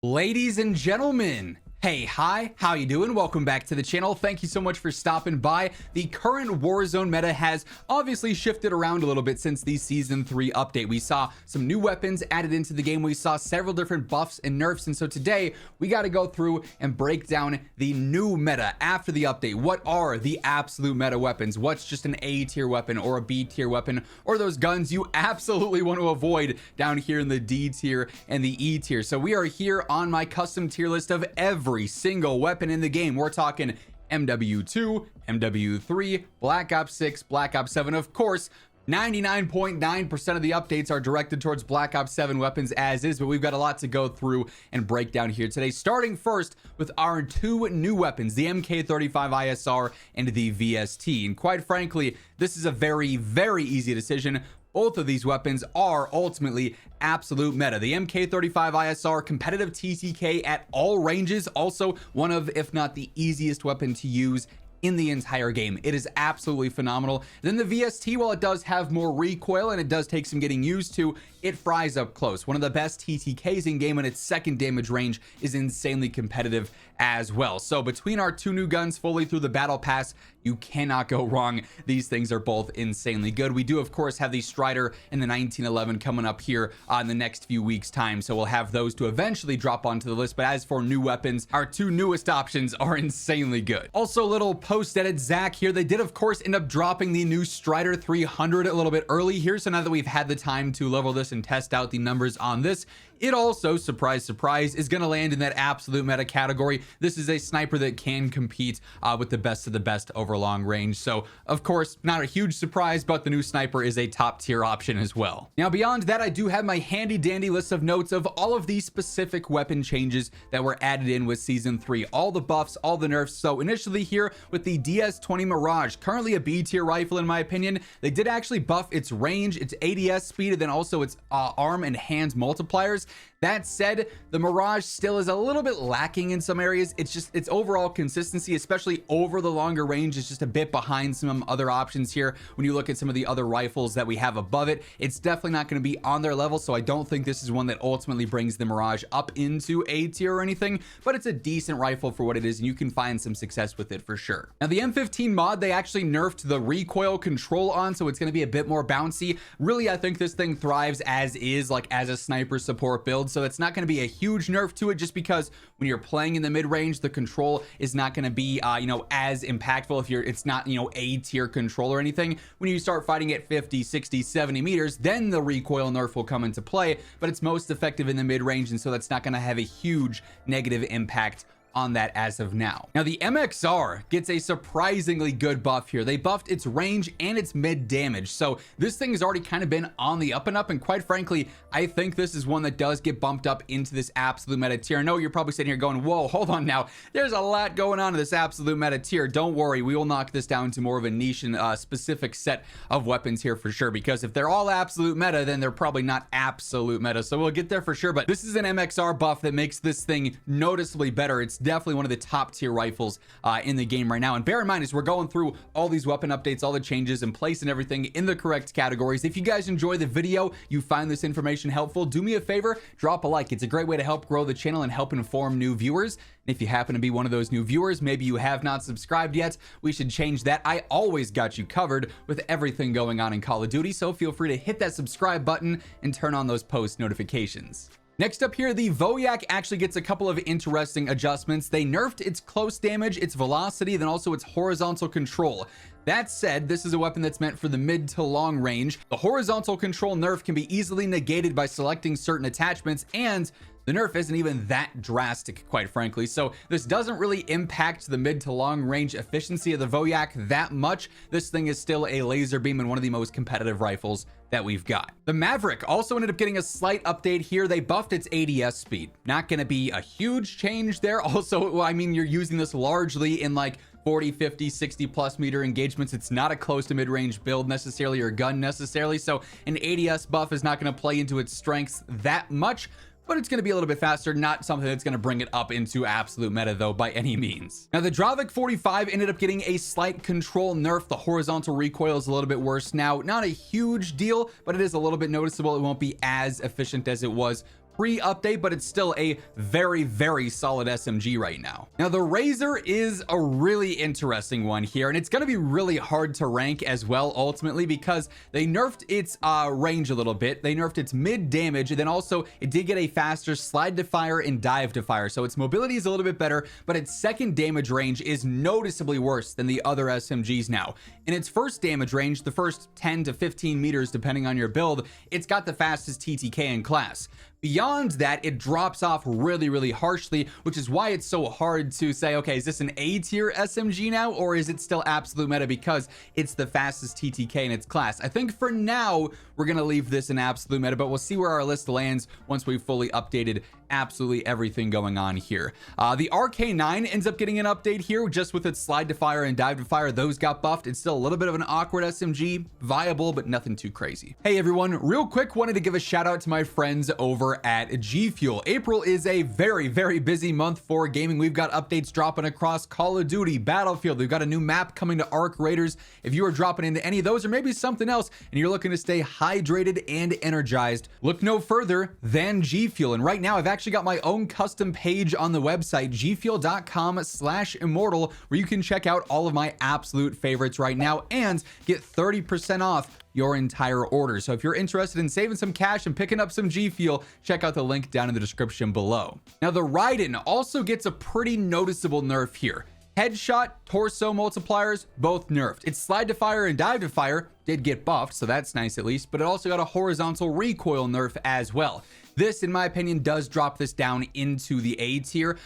Ladies and gentlemen, hey, hi, how you doing? Welcome back to the channel. Thank you so much for stopping by. The current Warzone meta has obviously shifted around a little bit since the Season 3 update. We saw some new weapons added into the game. We saw several different buffs and nerfs. And so today, we got to go through and break down the new meta after the update. What are the absolute meta weapons? What's just an A tier weapon or a B tier weapon? Or those guns you absolutely want to avoid down here in the D tier and the E tier. So we are here on my custom tier list of every single weapon in the game. We're talking MW2, MW3, Black Ops 6, Black Ops 7. Of course, 99.9% of the updates are directed towards Black Ops 7 weapons as is, but we've got a lot to go through and break down here today, starting first with our two new weapons, the MK35 ISR and the VST. And quite frankly, this is a very, very easy decision. Both of these weapons are ultimately absolute meta. The MK35 ISR, competitive TTK at all ranges, also one of, if not the easiest weapon to use in the entire game. It is absolutely phenomenal. Then the VST, while it does have more recoil and it does take some getting used to, it fries up close. One of the best TTKs in game, and its second damage range is insanely competitive as well. So between our two new guns fully through the battle pass, you cannot go wrong. These things are both insanely good. We do of course have the Strider and the 1911 coming up here in the next few weeks time, so we'll have those to eventually drop onto the list. But as for new weapons, our two newest options are insanely good. Also, a little post edit Zach here. They did of course end up dropping the new Strider 300 a little bit early here, so now that we've had the time to level this and test out the numbers on this, it also, surprise surprise, is going to land in that absolute meta category. This is a sniper that can compete with the best of the best over long range. So of course, not a huge surprise, but the new sniper is a top tier option as well. Now beyond that, I do have my handy dandy list of notes of all of these specific weapon changes that were added in with Season 3, all the buffs, all the nerfs. So initially here with the DS-20 Mirage, currently a B tier rifle in my opinion. They did actually buff its range, its ADS speed, and then also its arm and hand multipliers. That said, the Mirage still is a little bit lacking in some areas. It's just its overall consistency, especially over the longer range, is just a bit behind some other options here. When you look at some of the other rifles that we have above it, it's definitely not going to be on their level. So I don't think this is one that ultimately brings the Mirage up into A tier or anything, but it's a decent rifle for what it is, and you can find some success with it for sure. Now the M15 mod, they actually nerfed the recoil control on, so it's going to be a bit more bouncy. Really, I think this thing thrives as is, like as a sniper support build. So it's not going to be a huge nerf to it, just because when you're playing in the mid-range, the control is not going to be as impactful if it's not A tier control or anything. When you start fighting at 50, 60, 70 meters, then the recoil nerf will come into play, but it's most effective in the mid-range, and so that's not going to have a huge negative impact on that as of now. Now the MXR gets a surprisingly good buff here. They buffed its range and its mid damage, so this thing has already kind of been on the up and up, and quite frankly, I think this is one that does get bumped up into this absolute meta tier. I know you're probably sitting here going, whoa, hold on now, there's a lot going on in this absolute meta tier. Don't worry, we will knock this down to more of a niche and specific set of weapons here for sure, because if they're all absolute meta, then they're probably not absolute meta, so we'll get there for sure. But this is an MXR buff that makes this thing noticeably better. It's definitely one of the top tier rifles in the game right now. And bear in mind, as we're going through all these weapon updates, all the changes, and placing everything in the correct categories, if you guys enjoy the video, you find this information helpful, do me a favor, drop a like. It's a great way to help grow the channel and help inform new viewers. And if you happen to be one of those new viewers, maybe you have not subscribed yet, we should change that. I always got you covered with everything going on in Call of Duty, so feel free to hit that subscribe button and turn on those post notifications. Next up here, the Voyak actually gets a couple of interesting adjustments. They nerfed its close damage, its velocity, then also its horizontal control. That said, this is a weapon that's meant for the mid to long range. The horizontal control nerf can be easily negated by selecting certain attachments, and the nerf isn't even that drastic, quite frankly. So this doesn't really impact the mid to long range efficiency of the Voyak that much. This thing is still a laser beam and one of the most competitive rifles that we've got. The Maverick also ended up getting a slight update here. They buffed its ADS speed. Not going to be a huge change there. Also, I mean, you're using this largely in like 40, 50, 60 plus meter engagements. It's not a close to mid-range build necessarily, or gun necessarily. So an ADS buff is not going to play into its strengths that much, but it's going to be a little bit faster. Not something that's going to bring it up into absolute meta though by any means. Now the Dravik 45 ended up getting a slight control nerf. The horizontal recoil is a little bit worse now. Not a huge deal, but it is a little bit noticeable. It won't be as efficient as it was pre-update, but it's still a very, very solid SMG right now. Now, the Razor is a really interesting one here, and it's going to be really hard to rank as well, ultimately, because they nerfed its range a little bit. They nerfed its mid damage, and then also it did get a faster slide to fire and dive to fire. So its mobility is a little bit better, but its second damage range is noticeably worse than the other SMGs now. In its first damage range, the first 10 to 15 meters, depending on your build, it's got the fastest TTK in class. Beyond that, it drops off really, really harshly, which is why it's so hard to say, okay, is this an A tier SMG now, or is it still absolute meta because it's the fastest TTK in its class? I think for now, we're going to leave this in absolute meta, but we'll see where our list lands once we've fully updated absolutely everything going on here. The RK9 ends up getting an update here just with its slide to fire and dive to fire. Those got buffed. It's still a little bit of an awkward SMG, viable, but nothing too crazy. Hey everyone, real quick, wanted to give a shout out to my friends over at G Fuel. April is a very, very busy month for gaming. We've got updates dropping across Call of Duty, Battlefield. We've got a new map coming to Arc Raiders. If you are dropping into any of those or maybe something else and you're looking to stay hydrated and energized, look no further than G Fuel. And right now I've actually got my own custom page on the website, gfuel.com/immortal, where you can check out all of my absolute favorites right now and get 30% off your entire order. So if you're interested in saving some cash and picking up some G Fuel, check out the link down in the description below. Now, the Raiden also gets a pretty noticeable nerf here. Headshot, torso multipliers, both nerfed. Its slide to fire and dive to fire did get buffed, so that's nice at least, but it also got a horizontal recoil nerf as well. This, in my opinion, does drop this down into the A tier.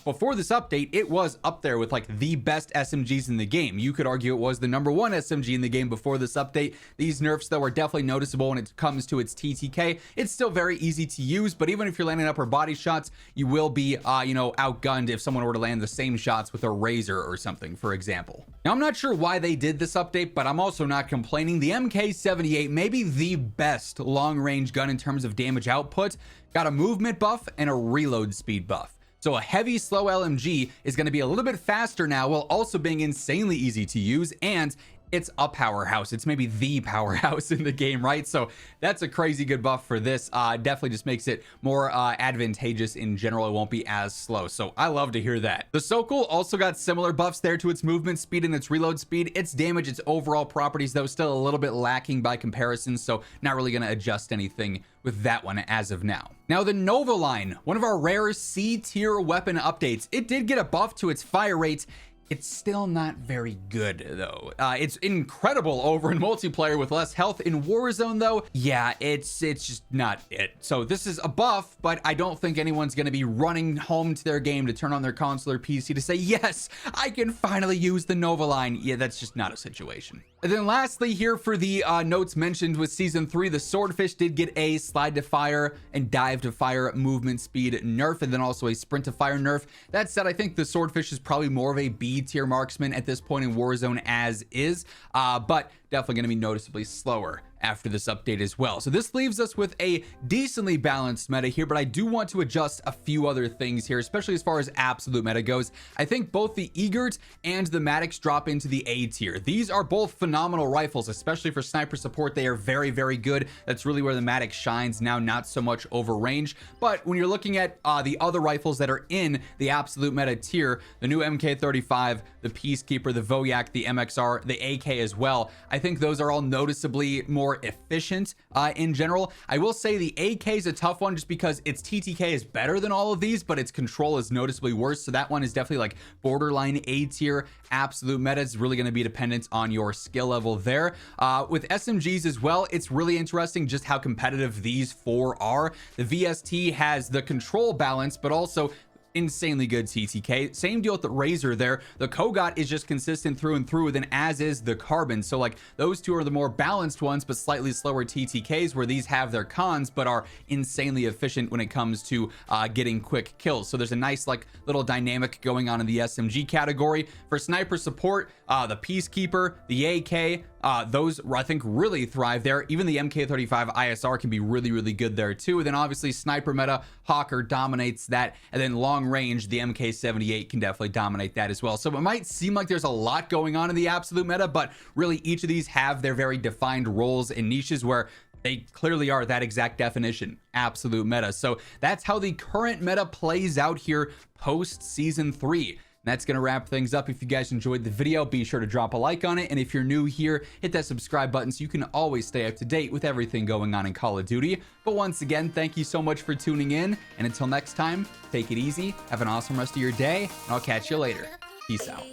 Before this update, it was up there with like the best SMGs in the game. You could argue it was the #1 SMG in the game before this update. These nerfs, though, are definitely noticeable when it comes to its TTK. It's still very easy to use, but even if you're landing upper body shots, you will be, outgunned if someone were to land the same shots with a Razor or something, for example. Now, I'm not sure why they did this update, but I'm also not complaining. The MK78 may be the best long-range gun in terms of damage output. Got a movement buff and a reload speed buff. So a heavy slow LMG is going to be a little bit faster now while also being insanely easy to use, and it's a powerhouse. It's maybe the powerhouse in the game, right? So that's a crazy good buff for this. Definitely just makes it more advantageous in general. It won't be as slow. So I love to hear that. The Sokol also got similar buffs there to its movement speed and its reload speed. Its damage, its overall properties, though, still a little bit lacking by comparison. So not really going to adjust anything with that one as of now. Now, the Nova line, one of our rare C tier weapon updates. It did get a buff to its fire rate. It's still not very good, though. It's incredible over in multiplayer with less health. In Warzone, though, yeah, it's just not it. So this is a buff, but I don't think anyone's going to be running home to their game to turn on their console or PC to say, yes, I can finally use the Nova line. Yeah, that's just not a situation. And then lastly here for the notes mentioned with Season 3, the Swordfish did get a slide to fire and dive to fire movement speed nerf, and then also a sprint to fire nerf. That said, I think the Swordfish is probably more of a B tier marksman at this point in Warzone as is, but definitely going to be noticeably slower after this update as well. So this leaves us with a decently balanced meta here, but I do want to adjust a few other things here, especially as far as absolute meta goes. I think both the Egert and the Maddox drop into the A tier. These are both phenomenal rifles, especially for sniper support. They are very, very good. That's really where the Maddox shines now, not so much over range. But when you're looking at the other rifles that are in the absolute meta tier, the new MK35, the Peacekeeper, the Voyak, the MXR, the AK as well, I think those are all noticeably more efficient in general. I will say the AK is a tough one just because its TTK is better than all of these, but its control is noticeably worse. So that one is definitely like borderline A tier. Absolute meta is really going to be dependent on your skill level there. With SMGs as well, it's really interesting just how competitive these four are. The VST has the control balance, but also insanely good TTK. Same deal with the Razor there. The Kogot is just consistent through and through, then as is the Carbon. So like those two are the more balanced ones, but slightly slower TTKs, where these have their cons, but are insanely efficient when it comes to getting quick kills. So there's a nice like little dynamic going on in the SMG category. For sniper support, the Peacekeeper, the AK, those I think really thrive there. Even the MK35 ISR can be really, really good there too. And then obviously sniper meta, Hawker dominates that. And then long range, the MK78 can definitely dominate that as well. So it might seem like there's a lot going on in the absolute meta, but really each of these have their very defined roles and niches where They clearly are that exact definition, absolute meta. So that's how the current meta plays out here post season 3. That's going to wrap things up. If you guys enjoyed the video, be sure to drop a like on it. And if you're new here, hit that subscribe button so you can always stay up to date with everything going on in Call of Duty. But once again, thank you so much for tuning in. And until next time, take it easy. Have an awesome rest of your day. And I'll catch you later. Peace out.